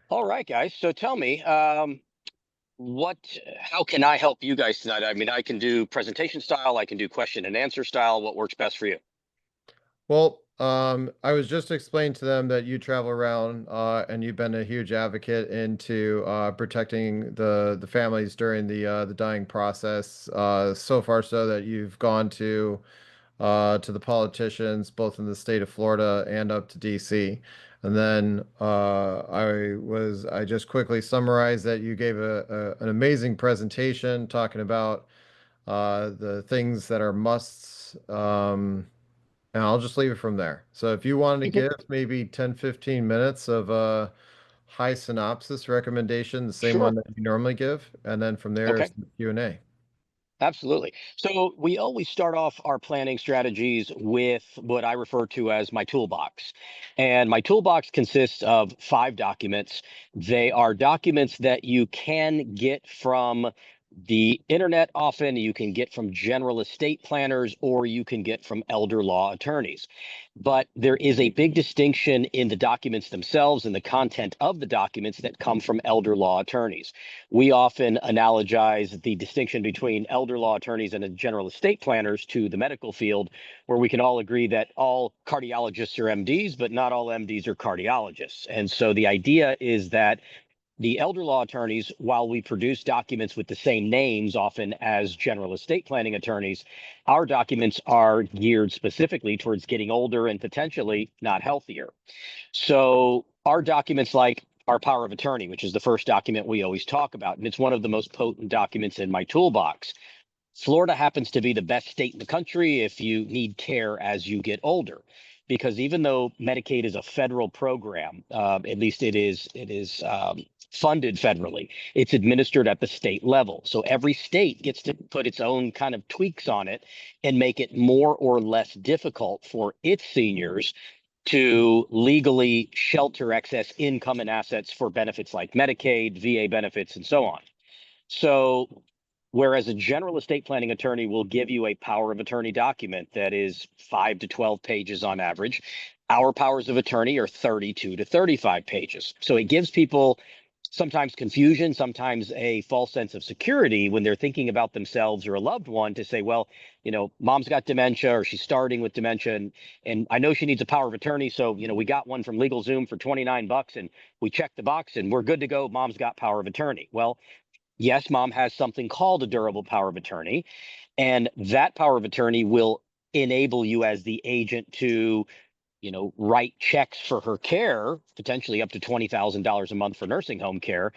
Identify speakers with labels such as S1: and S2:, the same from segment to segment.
S1: All right, guys. So tell me, what, how can I help you guys tonight? I mean, I can do presentation style, I can do question and answer style. What works best for you?
S2: Well, I was just explaining to them that you travel around, and you've been a huge advocate into protecting the families during the dying process. So far, so that you've gone to the politicians, both in the state of Florida and up to DC. And then I just quickly summarized that you gave an amazing presentation talking about the things that are musts. And I'll just leave it from there. So if you wanted to
S1: Okay.
S2: give maybe 10, 15 minutes of a high synopsis recommendation, the same one
S1: Sure.
S2: that you normally give, and then from there is
S1: Okay.
S2: the Q&A.
S1: Absolutely. So we always start off our planning strategies with what I refer to as my toolbox. And my toolbox consists of 5 documents. They are documents that you can get from the internet often, you can get from general estate planners, or you can get from elder law attorneys. But there is a big distinction in the documents themselves and the content of the documents that come from elder law attorneys. We often analogize the distinction between elder law attorneys and general estate planners to the medical field, where we can all agree that all cardiologists are MDs, but not all MDs are cardiologists. And so the idea is that the elder law attorneys, while we produce documents with the same names often as general estate planning attorneys, our documents are geared specifically towards getting older and potentially not healthier. So our documents, like our power of attorney, which is the first document we always talk about, and it's one of the most potent documents in my toolbox. Florida happens to be the best state in the country if you need care as you get older, because even though Medicaid is a federal program, at least it is funded federally. It's administered at the state level, so every state gets to put its own kind of tweaks on it and make it more or less difficult for its seniors to legally shelter excess income and assets for benefits like Medicaid, VA benefits, and so on. So, whereas a general estate planning attorney will give you a power of attorney document that is 5 to 12 pages on average, our powers of attorney are 32 to 35 pages. So it gives people sometimes confusion, sometimes a false sense of security when they're thinking about themselves or a loved one to say, well, mom's got dementia or she's starting with dementia, and I know she needs a power of attorney. So, we got one from LegalZoom for 29 bucks and we checked the box and we're good to go. Mom's got power of attorney. Well, yes, mom has something called a durable power of attorney, and that power of attorney will enable you as the agent to, write checks for her care, potentially up to $20,000 a month for nursing home care,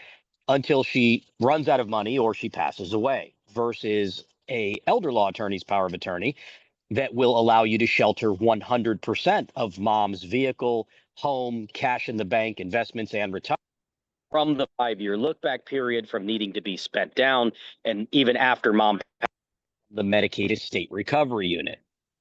S1: until she runs out of money or she passes away, versus a elder law attorney's power of attorney that will allow you to shelter 100% of mom's vehicle, home, cash in the bank, investments, and retirement from the 5 year look back period from needing to be spent down, and even after mom, the Medicaid state recovery unit.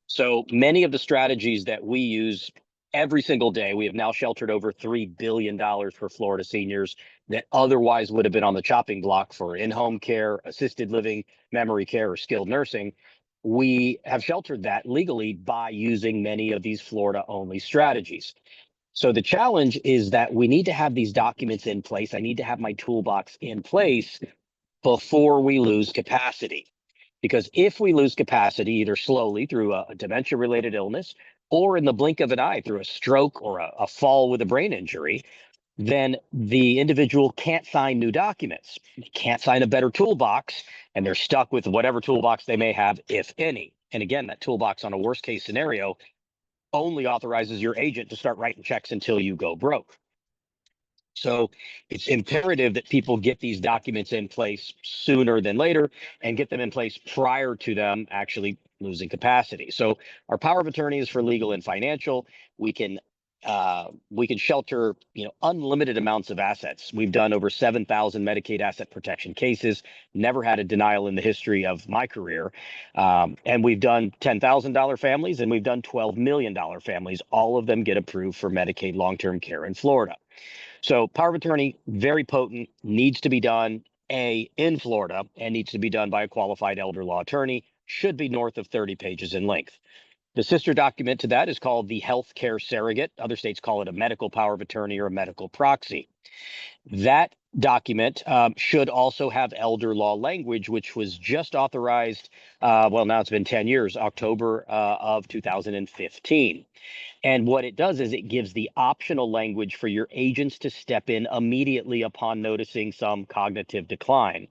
S1: So many of the strategies that we use every single day, we have now sheltered over $3 billion for Florida seniors that otherwise would have been on the chopping block for in-home care, assisted living, memory care, or skilled nursing. We have sheltered that legally by using many of these Florida only strategies. So the challenge is that we need to have these documents in place. I need to have my toolbox in place before we lose capacity. Because if we lose capacity, either slowly through a dementia related illness or in the blink of an eye through a stroke or a fall with a brain injury, then the individual can't sign new documents, can't sign a better toolbox, and they're stuck with whatever toolbox they may have, if any. And again, that toolbox on a worst case scenario only authorizes your agent to start writing checks until you go broke. So it's imperative that people get these documents in place sooner than later and get them in place prior to them actually losing capacity. So our power of attorney is for legal and financial. We can shelter unlimited amounts of assets. We've done over 7,000 Medicaid asset protection cases, never had a denial in the history of my career. And we've done $10,000 families and we've done $12 million families. All of them get approved for Medicaid long-term care in Florida. So power of attorney, very potent, needs to be done in Florida and needs to be done by a qualified elder law attorney, should be north of 30 pages in length. The sister document to that is called the healthcare surrogate. Other states call it a medical power of attorney or a medical proxy. That document should also have elder law language, which was just authorized. Well, now it's been 10 years, October of 2015. And what it does is it gives the optional language for your agents to step in immediately upon noticing some cognitive decline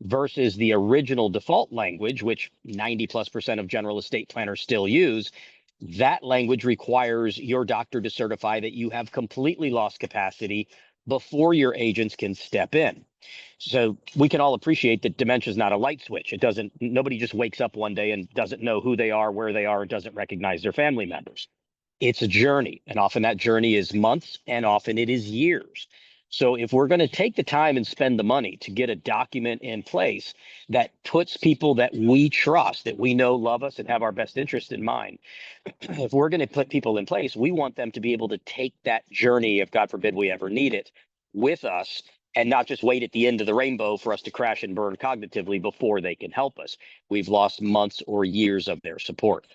S1: versus the original default language, which 90+% of general estate planners still use. That language requires your doctor to certify that you have completely lost capacity before your agents can step in. So we can all appreciate that dementia is not a light switch. It doesn't, nobody just wakes up one day and doesn't know who they are, where they are, doesn't recognize their family members. It's a journey, and often that journey is months and often it is years. So if we're going to take the time and spend the money to get a document in place that puts people that we trust, that we know love us and have our best interest in mind, if we're going to put people in place, we want them to be able to take that journey, if God forbid we ever need it, with us and not just wait at the end of the rainbow for us to crash and burn cognitively before they can help us. We've lost months or years of their support.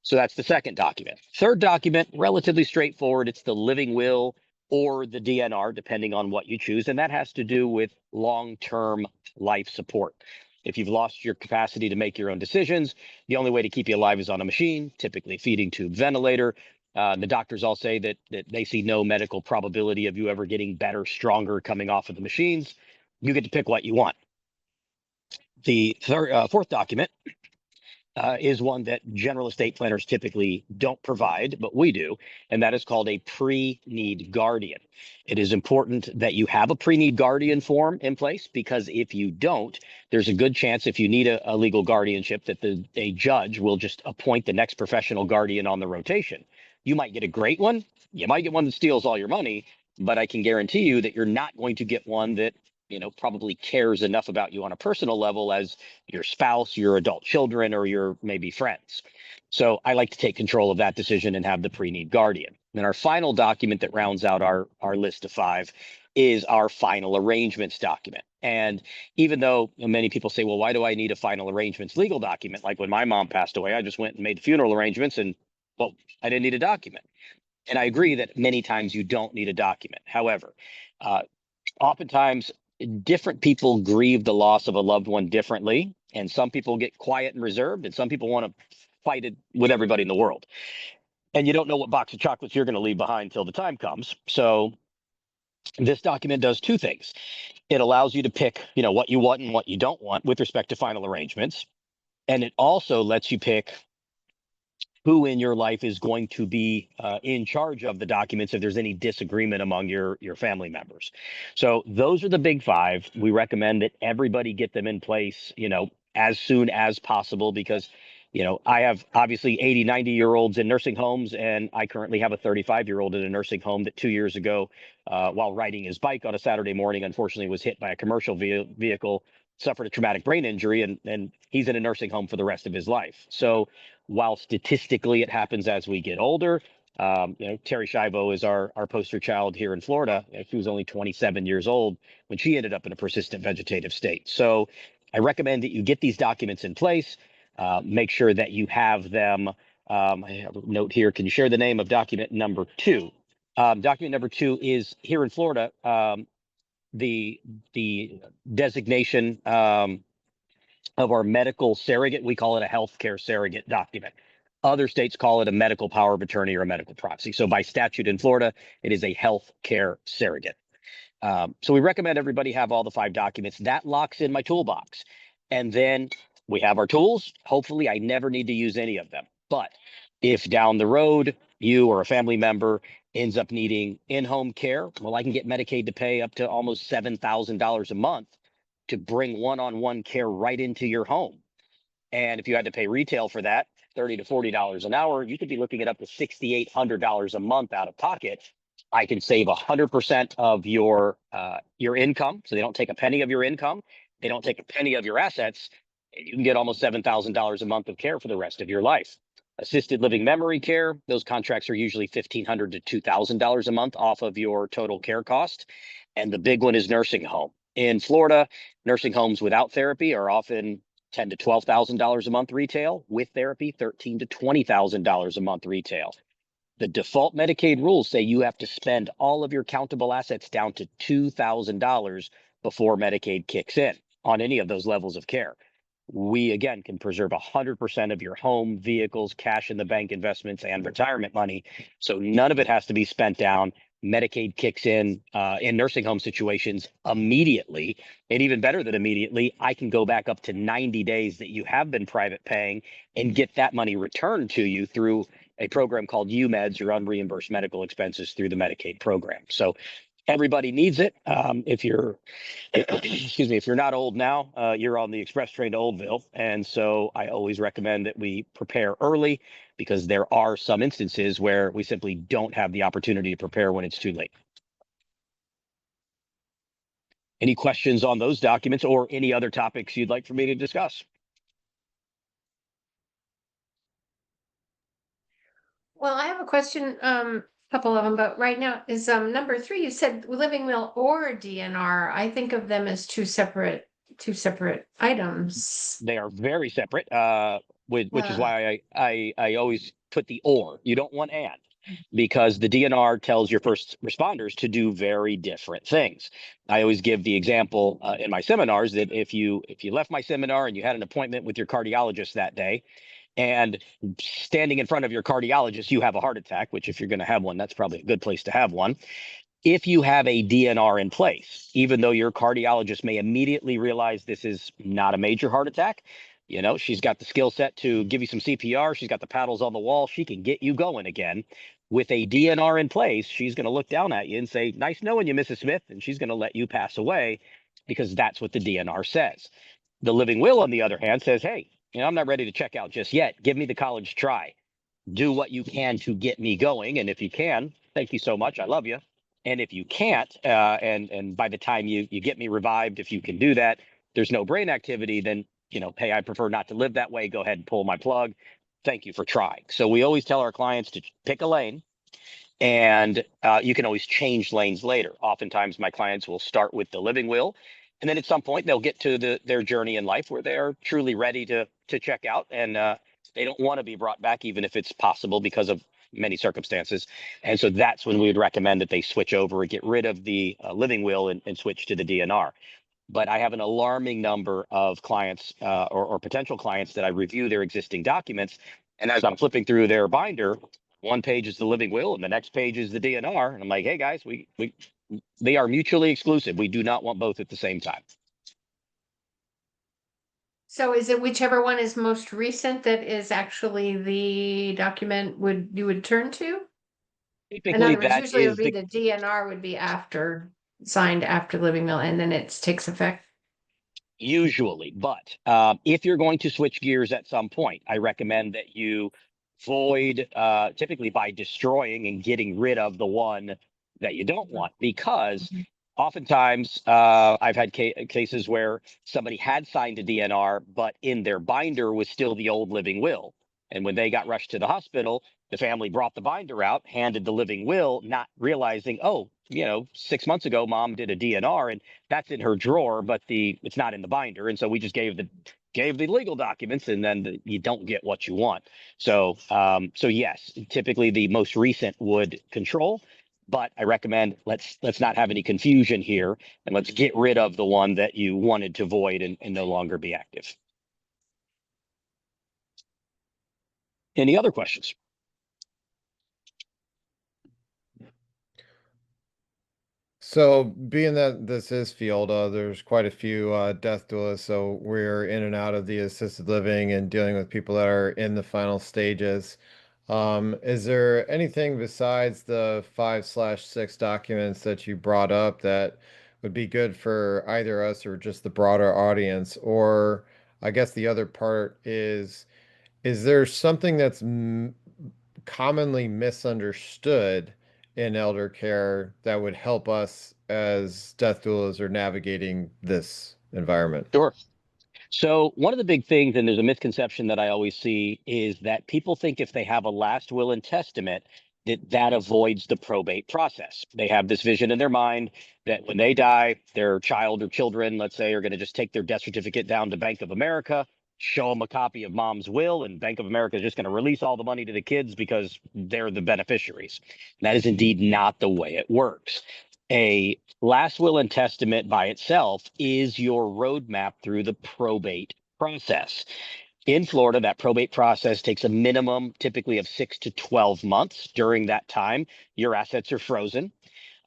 S1: So that's the second document. Third document, relatively straightforward. It's the living will or the DNR, depending on what you choose. And that has to do with long-term life support. If you've lost your capacity to make your own decisions, the only way to keep you alive is on a machine, typically feeding tube ventilator. The doctors all say that they see no medical probability of you ever getting better, stronger coming off of the machines. You get to pick what you want. The fourth document is one that general estate planners typically don't provide, but we do, and that is called a pre-need guardian. It is important that you have a pre-need guardian form in place, because if you don't, there's a good chance if you need a legal guardianship that a judge will just appoint the next professional guardian on the rotation. You might get a great one, you might get one that steals all your money, but I can guarantee you that you're not going to get one that probably cares enough about you on a personal level as your spouse, your adult children, or your maybe friends. So I like to take control of that decision and have the pre-need guardian. Then our final document that rounds out our list of 5 is our final arrangements document. And even though many people say, well, why do I need a final arrangements legal document? Like when my mom passed away, I just went and made the funeral arrangements and, well, I didn't need a document. And I agree that many times you don't need a document. However, oftentimes different people grieve the loss of a loved one differently, and some people get quiet and reserved, and some people want to fight it with everybody in the world. And you don't know what box of chocolates you're going to leave behind till the time comes. So this document does 2 things. It allows you to pick, what you want and what you don't want with respect to final arrangements. And it also lets you pick who in your life is going to be in charge of the documents if there's any disagreement among your family members. So those are the big 5. We recommend that everybody get them in place, as soon as possible, because I have obviously 80, 90-year-olds in nursing homes, and I currently have a 35-year-old in a nursing home that 2 years ago, while riding his bike on a Saturday morning, unfortunately was hit by a commercial vehicle, suffered a traumatic brain injury, and he's in a nursing home for the rest of his life. So while statistically it happens as we get older, Terry Schiavo is our poster child here in Florida. She was only 27 years old when she ended up in a persistent vegetative state. So I recommend that you get these documents in place. Make sure that you have them. I have a note here. Can you share the name of document number 2? Document number 2 is here in Florida. The designation of our medical surrogate, we call it a healthcare surrogate document. Other states call it a medical power of attorney or a medical proxy. So by statute in Florida, it is a healthcare surrogate. So we recommend everybody have all the 5 documents. That locks in my toolbox. And then we have our tools. Hopefully I never need to use any of them. But if down the road you or a family member ends up needing in-home care, well, I can get Medicaid to pay up to almost $7,000 a month to bring one-on-one care right into your home. And if you had to pay retail for that, $30 to $40 an hour, you could be looking at up to $6,800 a month out of pocket. I can save 100% of your income. So they don't take a penny of your income. They don't take a penny of your assets. And you can get almost $7,000 a month of care for the rest of your life. Assisted living memory care, those contracts are usually $1,500 to $2,000 a month off of your total care cost. And the big one is nursing home. In Florida, nursing homes without therapy are often $10,000 to $12,000 a month retail. With therapy, $13,000 to $20,000 a month retail. The default Medicaid rules say you have to spend all of your countable assets down to $2,000 before Medicaid kicks in on any of those levels of care. We, again, can preserve 100% of your home, vehicles, cash in the bank investments, and retirement money. So none of it has to be spent down. Medicaid kicks in nursing home situations immediately. And even better than immediately, I can go back up to 90 days that you have been private paying and get that money returned to you through a program called UMEDS, or unreimbursed medical expenses, through the Medicaid program. So everybody needs it. If you're, excuse me, if you're not old now, you're on the express train to Oldville. And so I always recommend that we prepare early, because there are some instances where we simply don't have the opportunity to prepare when it's too late. Any questions on those documents or any other topics you'd like for me to discuss?
S3: Well, I have a question, couple of them, but right now is number 3, you said living will or DNR. I think of them as two separate items.
S1: They are very separate, which is
S3: Uh,
S1: why I always put the or. You don't want and, because the DNR tells your first responders to do very different things. I always give the example in my seminars that if you left my seminar and you had an appointment with your cardiologist that day, and standing in front of your cardiologist, you have a heart attack, which if you're going to have one, that's probably a good place to have one. If you have a DNR in place, even though your cardiologist may immediately realize this is not a major heart attack, she's got the skill set to give you some CPR. She's got the paddles on the wall. She can get you going again. With a DNR in place, she's going to look down at you and say, "Nice knowing you, Mrs. Smith," and she's going to let you pass away, because that's what the DNR says. The living will, on the other hand, says, "Hey, I'm not ready to check out just yet. Give me the college try. Do what you can to get me going. And if you can, thank you so much. I love you. And if you can't, and by the time you get me revived, if you can do that, there's no brain activity, then, hey, I prefer not to live that way. Go ahead and pull my plug. Thank you for trying." So we always tell our clients to pick a lane, and you can always change lanes later. Oftentimes my clients will start with the living will, and then at some point they'll get to their journey in life where they're truly ready to check out, and they don't want to be brought back, even if it's possible, because of many circumstances. And so that's when we would recommend that they switch over and get rid of the living will and switch to the DNR. But I have an alarming number of clients or potential clients that I review their existing documents, and as I'm flipping through their binder, one page is the living will and the next page is the DNR, and I'm like, "Hey guys, they are mutually exclusive. We do not want both at the same time."
S3: so is it whichever one is most recent that is actually the document you would turn to? In
S1: Typically,
S3: other words,
S1: that
S3: usually it would
S1: is
S3: be
S1: the
S3: the DNR would be signed after living will, and then it takes effect.
S1: usually, but if you're going to switch gears at some point, I recommend that you void, typically by destroying and getting rid of the one that you don't want, because
S3: Mhm.
S1: oftentimes I've had cases where somebody had signed a DNR, but in their binder was still the old living will. And when they got rushed to the hospital, the family brought the binder out, handed the living will, not realizing, oh, 6 months ago, mom did a DNR and that's in her drawer, but it's not in the binder. And so we just gave the legal documents, and then you don't get what you want. So, so yes, typically the most recent would control, but I recommend let's not have any confusion here, and let's get rid of the one that you wanted to void and no longer be active. Any other questions?
S2: So, being that this is FEOLDA, there's quite a few death doulas, so we're in and out of the assisted living and dealing with people that are in the final stages. Is there anything besides the 5/6 documents that you brought up that would be good for either us or just the broader audience? Or I guess the other part is there something that's commonly misunderstood in elder care that would help us as death doulas or navigating this environment?
S1: Sure. So one of the big things, and there's a misconception that I always see, is that people think if they have a last will and testament, that avoids the probate process. They have this vision in their mind that when they die, their child or children, let's say, are going to just take their death certificate down to Bank of America, show them a copy of mom's will, and Bank of America is just going to release all the money to the kids because they're the beneficiaries. And that is indeed not the way it works. A last will and testament by itself is your roadmap through the probate process. In Florida, that probate process takes a minimum typically of 6 to 12 months. During that time, your assets are frozen.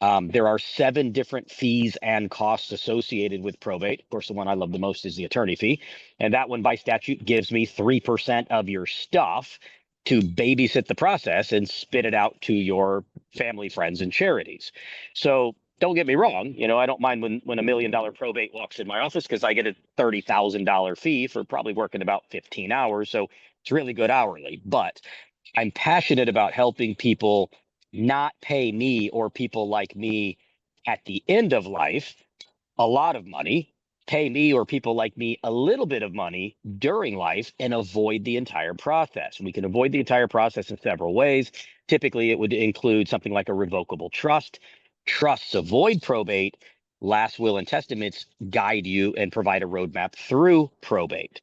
S1: There are 7 different fees and costs associated with probate. Of course, the one I love the most is the attorney fee. And that one by statute gives me 3% of your stuff to babysit the process and spit it out to your family, friends, and charities. So don't get me wrong, I don't mind when $1 million probate walks in my office, because I get a $30,000 fee for probably working about 15 hours. So it's really good hourly. But I'm passionate about helping people not pay me or people like me at the end of life a lot of money, pay me or people like me a little bit of money during life, and avoid the entire process. We can avoid the entire process in several ways. Typically, it would include something like a revocable trust. Trusts avoid probate. Last will and testaments guide you and provide a roadmap through probate.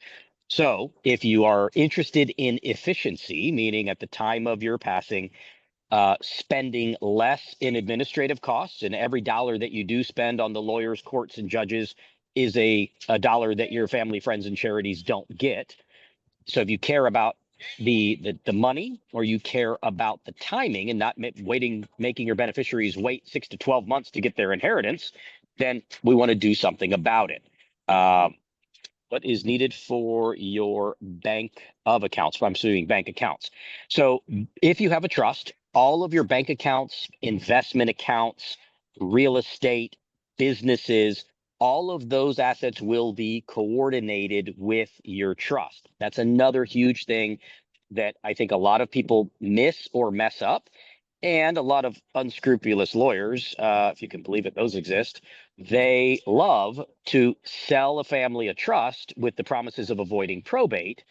S1: So if you are interested in efficiency, meaning at the time of your passing, spending less in administrative costs, and every dollar that you do spend on the lawyers, courts, and judges is a dollar that your family, friends, and charities don't get. So if you care about the money, or you care about the timing and not making your beneficiaries wait 6 to 12 months to get their inheritance, then we want to do something about it. What is needed for your bank of accounts? I'm assuming bank accounts. So if you have a trust, all of your bank accounts, investment accounts, real estate, businesses, all of those assets will be coordinated with your trust. That's another huge thing that I think a lot of people miss or mess up. And a lot of unscrupulous lawyers, if you can believe it, those exist. They love to sell a family a trust with the promises of avoiding probate,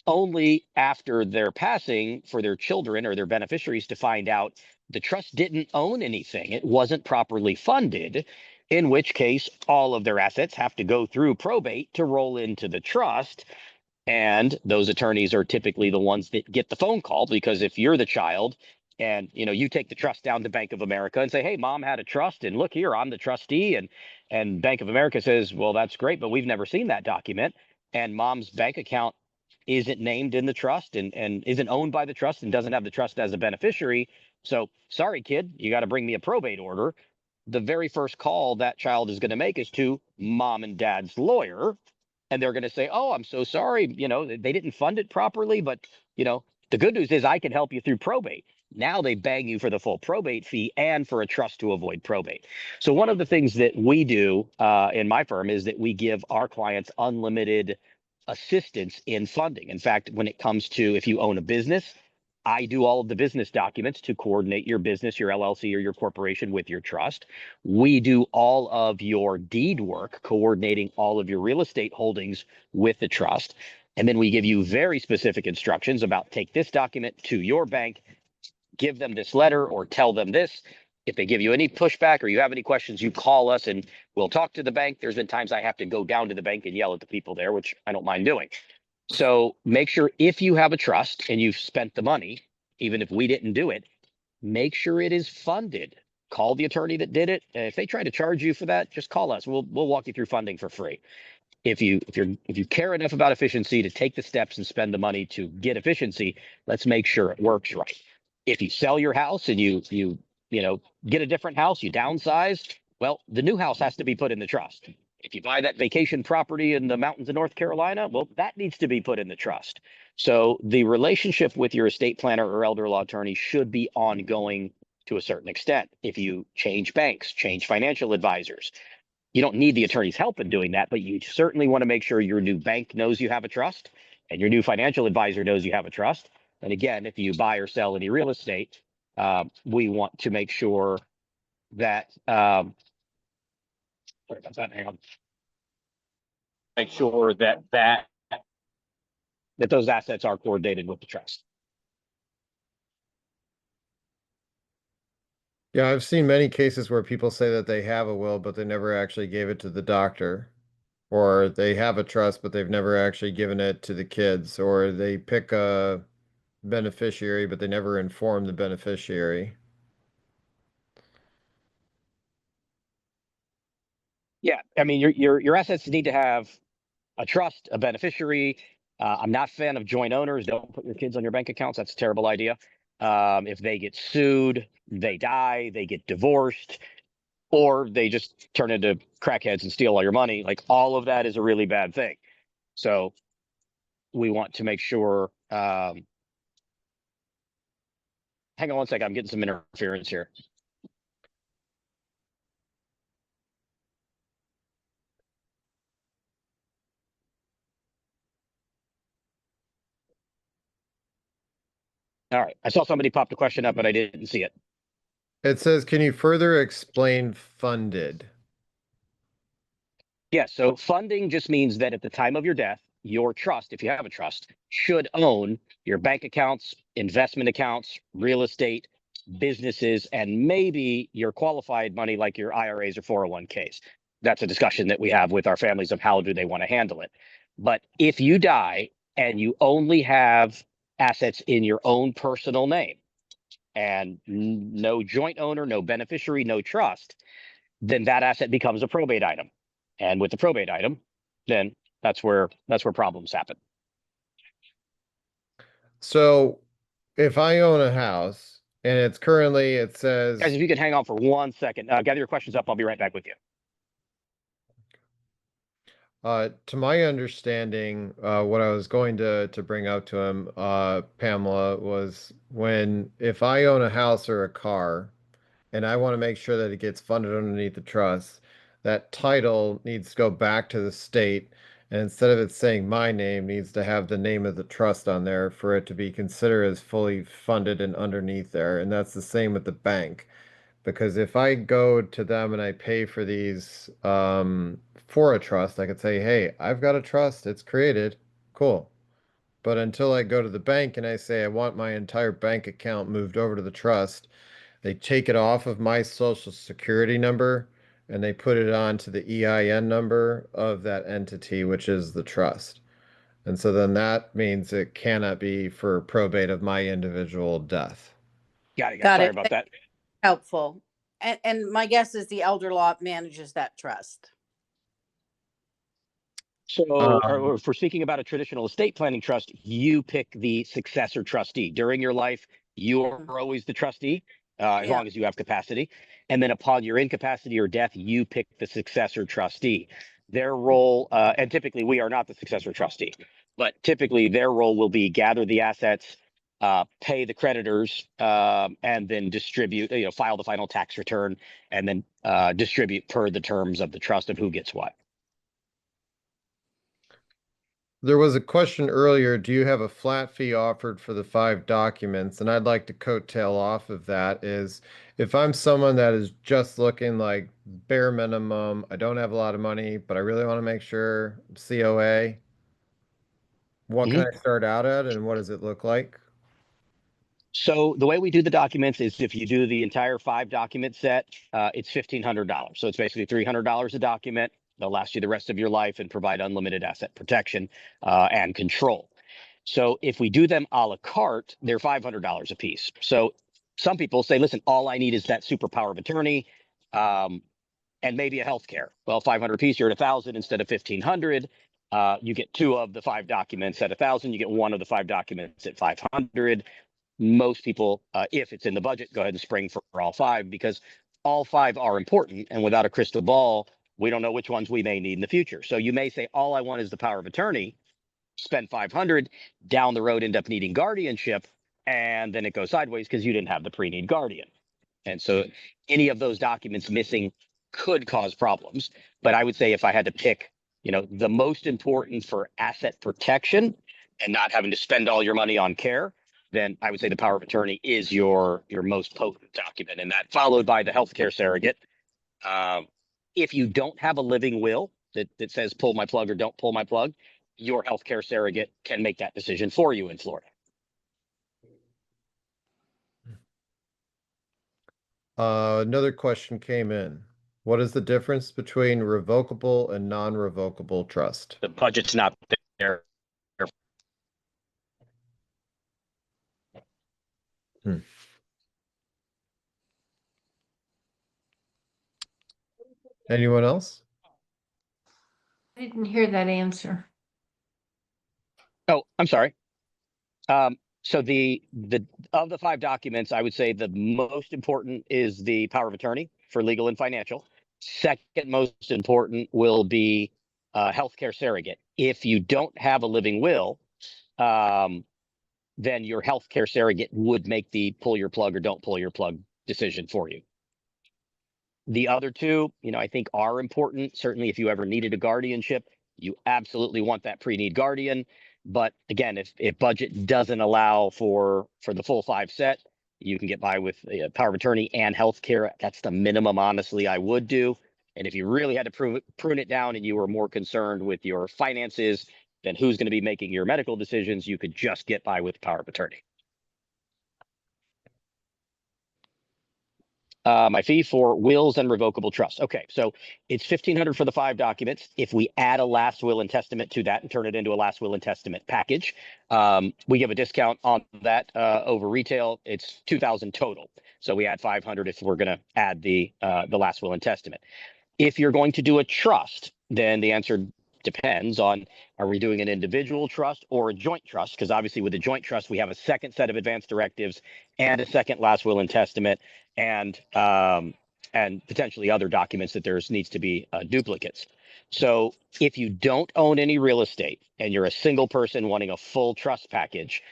S1: only after their passing for their children or their beneficiaries to find out the trust didn't own anything. It wasn't properly funded, in which case all of their assets have to go through probate to roll into the trust. And those attorneys are typically the ones that get the phone call, because if you're the child and you take the trust down to Bank of America and say, hey, mom had a trust, and look here, I'm the trustee, and Bank of America says, well, that's great, but we've never seen that document, and mom's bank account isn't named in the trust and isn't owned by the trust and doesn't have the trust as a beneficiary. So sorry, kid, you got to bring me a probate order. The very first call that child is going to make is to mom and dad's lawyer, and they're going to say, oh, I'm so sorry, they didn't fund it properly, but the good news is I can help you through probate. Now they bang you for the full probate fee and for a trust to avoid probate. So one of the things that we do in my firm is that we give our clients unlimited assistance in funding. In fact, when it comes to, if you own a business, I do all of the business documents to coordinate your business, your LLC, or your corporation with your trust. We do all of your deed work, coordinating all of your real estate holdings with the trust. And then we give you very specific instructions about, take this document to your bank, give them this letter, or tell them this. If they give you any pushback or you have any questions, you call us and we'll talk to the bank. There's been times I have to go down to the bank and yell at the people there, which I don't mind doing. So make sure, if you have a trust and you've spent the money, even if we didn't do it, make sure it is funded. Call the attorney that did it. If they try to charge you for that, just call us. We'll walk you through funding for free. If you care enough about efficiency to take the steps and spend the money to get efficiency, let's make sure it works right. If you sell your house and you get a different house, you downsize, well, the new house has to be put in the trust. If you buy that vacation property in the mountains of North Carolina, well, that needs to be put in the trust. So the relationship with your estate planner or elder law attorney should be ongoing to a certain extent. If you change banks, change financial advisors, you don't need the attorney's help in doing that, but you certainly want to make sure your new bank knows you have a trust and your new financial advisor knows you have a trust. And again, if you buy or sell any real estate, we want to make sure that sorry about that. Hang on. Make sure that those assets are coordinated with the trust.
S2: Yeah, I've seen many cases where people say that they have a will, but they never actually gave it to the doctor. or they have a trust, but they've never actually given it to the kids, or they pick a beneficiary, but they never inform the beneficiary.
S1: Yeah, I mean, your assets need to have a trust, a beneficiary. I'm not a fan of joint owners. Don't put your kids on your bank accounts. That's a terrible idea. If they get sued, they die, they get divorced, or they just turn into crackheads and steal all your money. Like all of that is a really bad thing. So we want to make sure. Hang on one second. I'm getting some interference here. All right. I saw somebody popped a question up, but I didn't see it.
S2: It says, can you further explain funded?
S1: Yeah. So funding just means that at the time of your death, your trust, if you have a trust, should own your bank accounts, investment accounts, real estate, businesses, and maybe your qualified money like your IRAs or 401ks. That's a discussion that we have with our families of how do they want to handle it. But if you die and you only have assets in your own personal name and no joint owner, no beneficiary, no trust, then that asset becomes a probate item. And with the probate item, then that's where problems happen.
S2: So if I own a house and it's currently, it
S1: Guys,
S2: says,
S1: if you could hang on for 1 second, gather your questions up. I'll be right back with you.
S2: to my understanding, what I was going to bring up to him, Pamela, was if I own a house or a car and I want to make sure that it gets funded underneath the trust, that title needs to go back to the state. And instead of it saying my name, needs to have the name of the trust on there for it to be considered as fully funded and underneath there. And that's the same with the bank. Because if I go to them and I pay for these for a trust, I could say, hey, I've got a trust, it's created, cool. But until I go to the bank and I say I want my entire bank account moved over to the trust, they take it off of my social security number and they put it onto the EIN number of that entity, which is the trust. And so then that means it cannot be for probate of my individual death.
S1: Got it.
S4: Got
S1: Sorry
S4: it.
S1: about that.
S4: Helpful. And my guess is the elder law manages that trust.
S1: So, if we're speaking about a traditional estate planning trust, you pick the successor trustee. During your life, you are always the trustee, as
S4: Yeah.
S1: long as you have capacity. And then upon your incapacity or death, you pick the successor trustee. Their role, and typically we are not the successor trustee, but typically their role will be gather the assets, pay the creditors, and then distribute, file the final tax return, and then distribute per the terms of the trust of who gets what.
S2: There was a question earlier, do you have a flat fee offered for the 5 documents? And I'd like to coattail off of that is if I'm someone that is just looking like bare minimum, I don't have a lot of money, but I really want to make sure COA, what can I start out at and what does it look like?
S1: So the way we do the documents is if you do the entire 5 document set, it's $1,500. So it's basically $300 a document. They'll last you the rest of your life and provide unlimited asset protection and control. So if we do them a la carte, they're $500 a piece. So some people say, listen, all I need is that superpower of attorney and maybe a healthcare. Well, 500 a piece, you're at 1,000 instead of 1,500. You get 2 of the 5 documents at 1,000. You get 1 of the 5 documents at 500. Most people, if it's in the budget, go ahead and spring for all 5 because all 5 are important. And without a crystal ball, we don't know which ones we may need in the future. So you may say, all I want is the power of attorney, spend 500, down the road, end up needing guardianship. And then it goes sideways because you didn't have the pre-need guardian. And so any of those documents missing could cause problems. But I would say if I had to pick, the most important for asset protection and not having to spend all your money on care, then I would say the power of attorney is your most potent document, and that followed by the healthcare surrogate. If you don't have a living will that says pull my plug or don't pull my plug, your healthcare surrogate can make that decision for you in Florida.
S2: Another question came in. What is the difference between revocable and non-revocable trust?
S1: The budget's not there.
S2: Anyone else?
S3: I didn't hear that answer.
S1: Oh, I'm sorry. So the of the 5 documents, I would say the most important is the power of attorney for legal and financial. Second most important will be healthcare surrogate. If you don't have a living will, then your healthcare surrogate would make the pull your plug or don't pull your plug decision for you. The other two, I think are important. Certainly, if you ever needed a guardianship, you absolutely want that pre-need guardian. But again, if budget doesn't allow for the full 5 set, you can get by with power of attorney and healthcare. That's the minimum, honestly, I would do. And if you really had to prune it down and you were more concerned with your finances than who's going to be making your medical decisions, you could just get by with power of attorney. My fee for wills and revocable trust. Okay, so it's $1,500 for the 5 documents. If we add a last will and testament to that and turn it into a last will and testament package, we give a discount on that over retail. It's $2,000 total. So we add $500 if we're going to add the last will and testament. If you're going to do a trust, then the answer depends on, are we doing an individual trust or a joint trust? Because obviously with a joint trust, we have a second set of advance directives and a second last will and testament and potentially other documents that there needs to be duplicates. So if you don't own any real estate and you're a single person wanting a full trust package,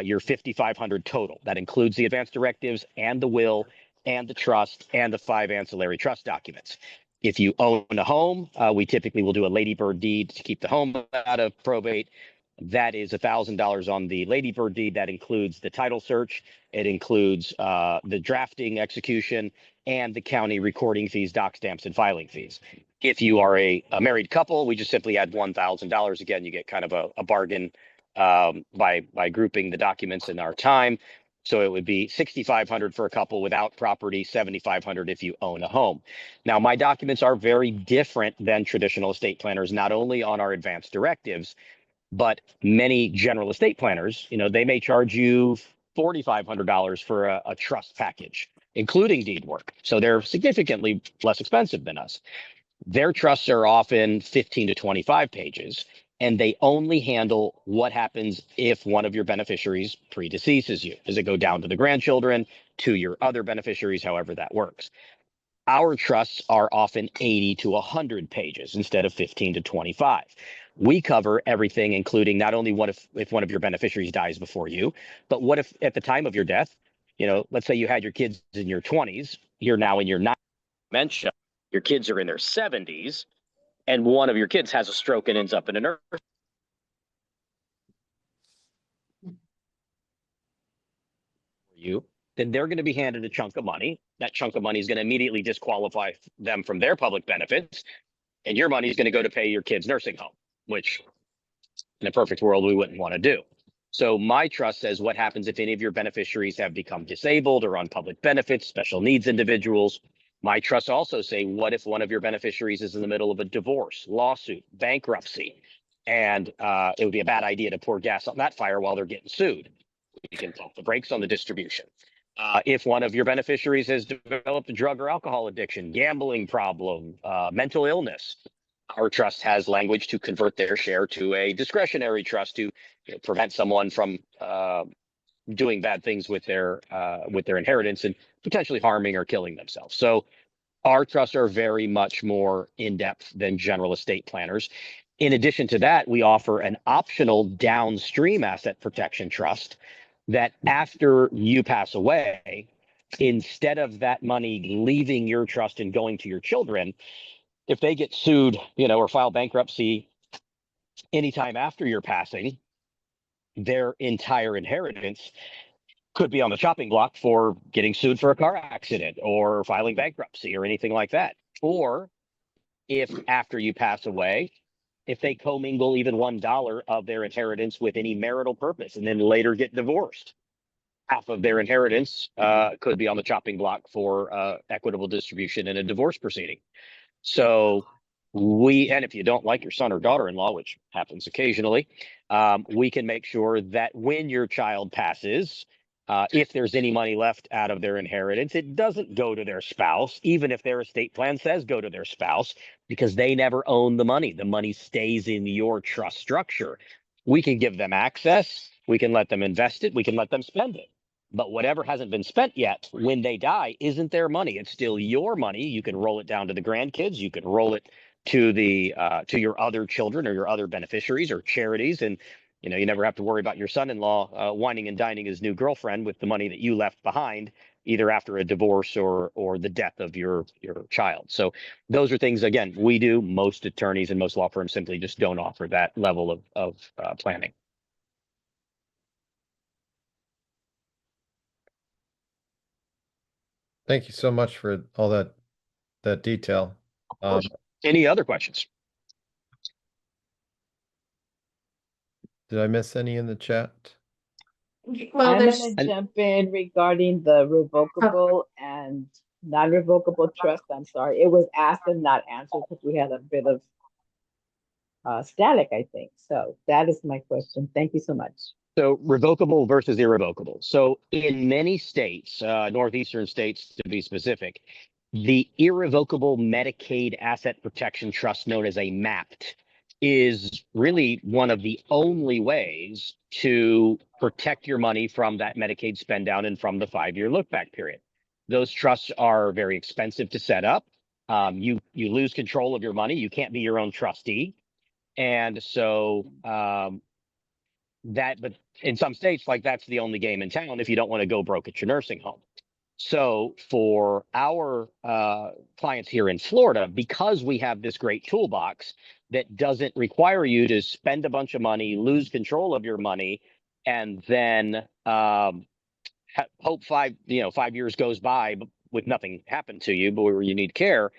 S1: you're $5,500 total. That includes the advance directives and the will and the trust and the 5 ancillary trust documents. If you own a home, we typically will do a ladybird deed to keep the home out of probate. That is $1,000 on the ladybird deed. That includes the title search. It includes the drafting execution and the county recording fees, doc stamps, and filing fees. If you are a married couple, we just simply add $1,000. Again, you get kind of a bargain by grouping the documents in our time. So it would be $6,500 for a couple without property, $7,500 if you own a home. Now, my documents are very different than traditional estate planners, not only on our advanced directives, but many general estate planners, they may charge you $4,500 for a trust package, including deed work. So they're significantly less expensive than us. Their trusts are often 15 to 25 pages, and they only handle what happens if one of your beneficiaries predeceases you. Does it go down to the grandchildren, to your other beneficiaries, however that works? Our trusts are often 80 to 100 pages instead of 15 to 25. We cover everything, including not only what if one of your beneficiaries dies before you, but what if at the time of your death, let's say you had your kids in your 20s, you're now in your dementia, your kids are in their 70s, and one of your kids has a stroke and ends up in a nurse. Then they're going to be handed a chunk of money. That chunk of money is going to immediately disqualify them from their public benefits. And your money is going to go to pay your kid's nursing home, which in a perfect world, we wouldn't want to do. So my trust says what happens if any of your beneficiaries have become disabled or on public benefits, special needs individuals. My trusts also say, what if one of your beneficiaries is in the middle of a divorce, lawsuit, bankruptcy, and it would be a bad idea to pour gas on that fire while they're getting sued. You can pump the brakes on the distribution. If one of your beneficiaries has developed a drug or alcohol addiction, gambling problem, mental illness, our trust has language to convert their share to a discretionary trust to prevent someone from doing bad things with their inheritance and potentially harming or killing themselves. So our trusts are very much more in-depth than general estate planners. In addition to that, we offer an optional downstream asset protection trust that after you pass away, instead of that money leaving your trust and going to your children, if they get sued, or file bankruptcy anytime after your passing, their entire inheritance could be on the chopping block for getting sued for a car accident or filing bankruptcy or anything like that. Or if after you pass away, if they commingle even $1 of their inheritance with any marital purpose and then later get divorced, half of their inheritance could be on the chopping block for equitable distribution in a divorce proceeding. So and if you don't like your son or daughter-in-law, which happens occasionally, we can make sure that when your child passes, if there's any money left out of their inheritance, it doesn't go to their spouse, even if their estate plan says go to their spouse, because they never own the money. The money stays in your trust structure. We can give them access. We can let them invest it. We can let them spend it. But whatever hasn't been spent yet, when they die, isn't their money. It's still your money. You can roll it down to the grandkids. You can roll it to to your other children or your other beneficiaries or charities. And you never have to worry about your son-in-law whining and dining his new girlfriend with the money that you left behind, either after a divorce or the death of your child. So those are things, again, we do. Most attorneys and most law firms simply just don't offer that level of planning.
S2: Thank you so much for all that detail.
S1: Any other questions?
S2: Did I miss any in the chat?
S3: Well,
S5: I'm
S3: there's,
S5: going to jump in regarding the revocable and non-revocable trust. I'm sorry, it was asked and not answered because we had a bit of static, I think. So that is my question. Thank you so much.
S1: So revocable versus irrevocable. So in many states, northeastern states to be specific, the irrevocable Medicaid asset protection trust, known as a MAPT, is really one of the only ways to protect your money from that Medicaid spend down and from the 5-year look back period. Those trusts are very expensive to set up. You lose control of your money. You can't be your own trustee. And so but in some states, like, that's the only game in town if you don't want to go broke at your nursing home. So for our clients here in Florida, because we have this great toolbox that doesn't require you to spend a bunch of money, lose control of your money, and then hope 5 years goes by with nothing happened to you, but where you need care.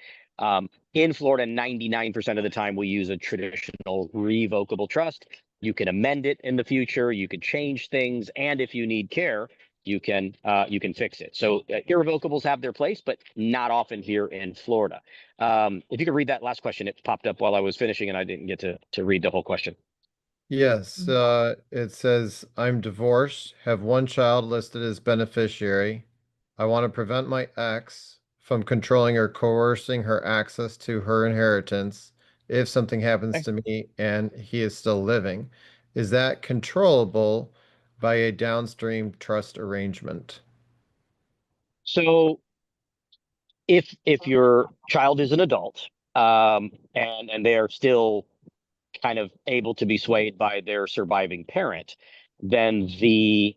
S1: In Florida, 99% of the time we use a traditional revocable trust. You can amend it in the future. You can change things, and if you need care, you can fix it. So irrevocables have their place, but not often here in Florida. If you could read that last question, it popped up while I was finishing, and I didn't get to read the whole question.
S2: Yes, it says, I'm divorced, have one child listed as beneficiary. I want to prevent my ex from controlling or coercing her access to her inheritance if something happens to me and he is still living. Is that controllable by a downstream trust arrangement?
S1: So if your child is an adult, and they are still kind of able to be swayed by their surviving parent, then the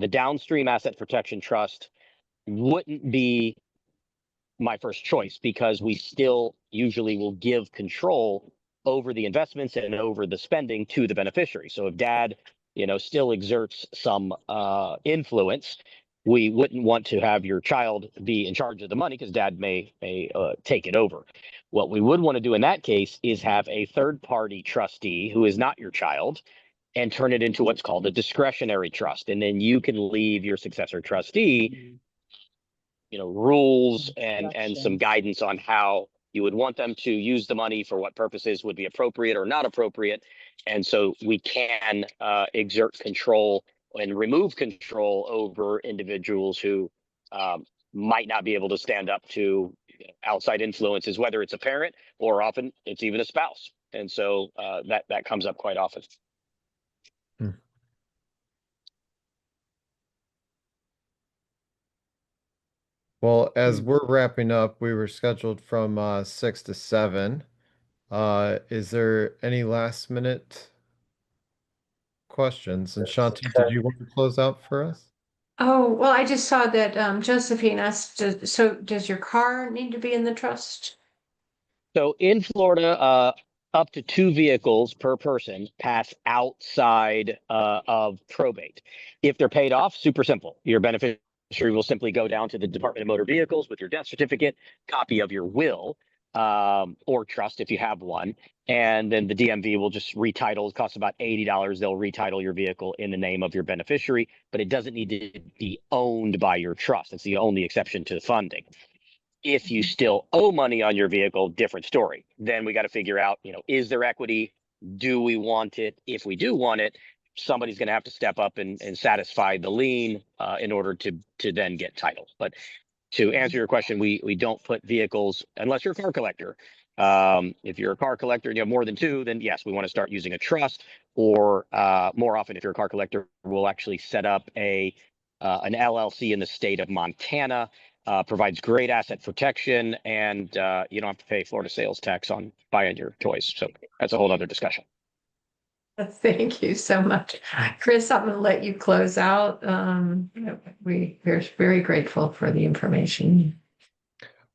S1: downstream asset protection trust wouldn't be my first choice, because we still usually will give control over the investments and over the spending to the beneficiary. So if dad, still exerts some influence, we wouldn't want to have your child be in charge of the money, because dad may take it over. What we would want to do in that case is have a third-party trustee who is not your child and turn it into what's called a discretionary trust. And then you can leave your successor trustee rules and some guidance on how you would want them to use the money, for what purposes would be appropriate or not appropriate. And so we can exert control and remove control over individuals who might not be able to stand up to outside influences, whether it's a parent or often it's even a spouse. And so that comes up quite often.
S2: Well, as we're wrapping up, we were scheduled from 6 to 7. Is there any last minute questions? And Shanti, did you want to close out for us?
S3: oh, well, I just saw that Josephine asked, so does your car need to be in the trust?
S1: So in Florida, up to 2 vehicles per person pass outside of probate. If they're paid off, super simple. Your beneficiary will simply go down to the Department of Motor Vehicles with your death certificate, copy of your will. or trust if you have one. And then the DMV will just retitle. It costs about $80. They'll retitle your vehicle in the name of your beneficiary, but it doesn't need to be owned by your trust. It's the only exception to the funding. If you still owe money on your vehicle, different story. Then we got to figure out, is there equity? Do we want it? If we do want it, somebody's going to have to step up and satisfy the lien in order to then get title. But to answer your question, we don't put vehicles unless you're a car collector. If you're a car collector and you have more than two, then yes, we want to start using a trust, or more often, if you're a car collector, we'll actually set up an LLC in the state of Montana. Provides great asset protection, and you don't have to pay Florida sales tax on buying your toys. So that's a whole other discussion.
S3: Thank you so much. Chris, I'm going to let you close out. We're very grateful for the information.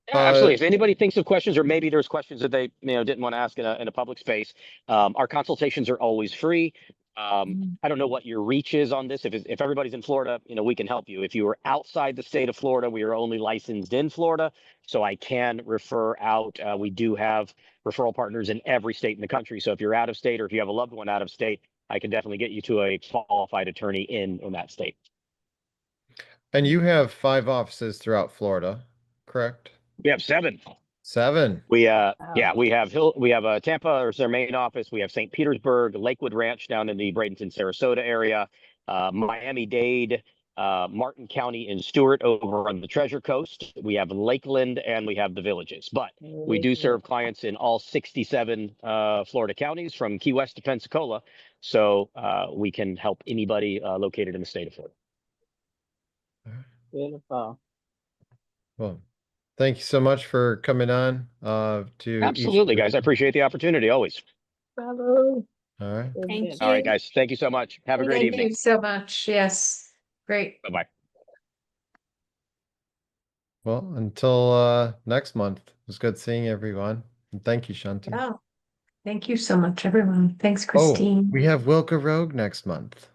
S1: Yeah, absolutely. If anybody thinks of questions, or maybe there's questions that they didn't want to ask in a public space, our consultations are always free. I don't know what your reach is on this. If everybody's in Florida, we can help you. If you are outside the state of Florida, we are only licensed in Florida, so I can refer out. We do have referral partners in every state in the country. So if you're out of state, or if you have a loved one out of state, I can definitely get you to a qualified attorney in that state.
S2: And you have 5 offices throughout Florida, correct?
S1: We have 7.
S2: 7.
S1: We we have Tampa as their main office. We have St. Petersburg, Lakewood Ranch down in the Bradenton, Sarasota area, Miami-Dade, Martin County and Stewart over on the Treasure Coast. We have Lakeland, and we have the Villages. But we do serve clients in all 67 Florida counties from Key West to Pensacola. So we can help anybody located in the state of Florida.
S5: Beautiful.
S2: Well, thank you so much for coming on.
S1: Absolutely, guys. I appreciate the opportunity always.
S5: Bravo.
S2: All right.
S4: Thank you.
S1: All right, guys. Thank you so much. Have a great
S3: Thank
S1: evening.
S3: you so much. Yes, great.
S1: Bye-bye.
S2: Well, until next month. It was good seeing everyone. And thank you, Shanti.
S3: Yeah. Thank you so much, everyone. Thanks,
S2: Oh,
S3: Christine.
S2: we have Wilka Rogue next month.